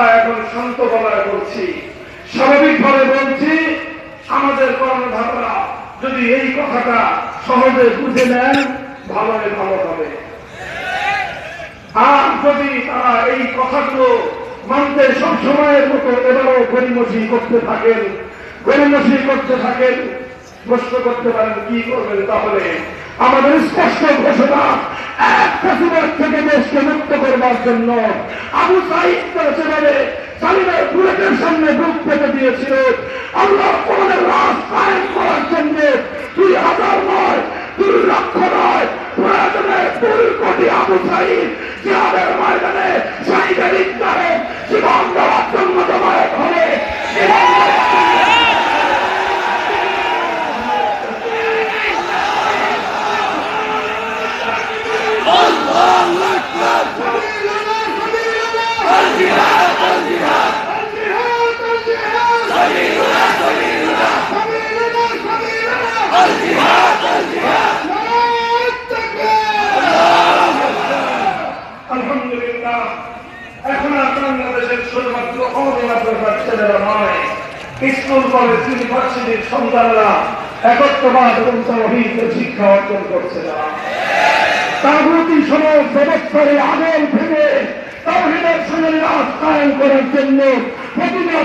কথা এখন শান্ত গলায় বলছি, স্বাভাবিকভাবে বলছি। আমাদের কর্মধাররা যদি এই কথাটা সহজে বুঝে নেন, ভালো হবে। আর যদি তারা এই কথাগুলো মানতে সবসময়ের মতো এবারও গরিমসি করতে থাকেন, প্রশ্ন করতে পারেন কি করবেন, তাহলে আমাদের স্পষ্ট ঘোষণা, এক ফ্যাসিবাদ থেকে দেশকে মুক্ত করবার জন্য আবু সাঈদ যেভাবে জালিমের বুলেটের সামনে বুক পেতে দিয়েছিল, আল্লাহ কোরআনের রাজ কায়েম করার জন্য 2000 নয়, 2 লক্ষ নয়, প্রয়োজনে 2 কোটি আবু সাঈদ জিহাদের ময়দানে শহীদের ইচ্ছায় জীবন দেওয়ার জন্য জমায়েত হবে। আলহামদুলিল্লাহ, এখন আর বাংলাদেশের শুধুমাত্র অমাদ্রাসার ছেলেরা নয়, স্কুল কলেজ ইউনিভার্সিটির সন্তানরা একত্ববাদ এবং তাওহীদের শিক্ষা অর্জন করছে না। তাগুতি সমাজ ব্যবস্থার আগল ভেঙে তাওহীদের সঙ্গে রাজ কায়েম করার জন্য প্রতিটা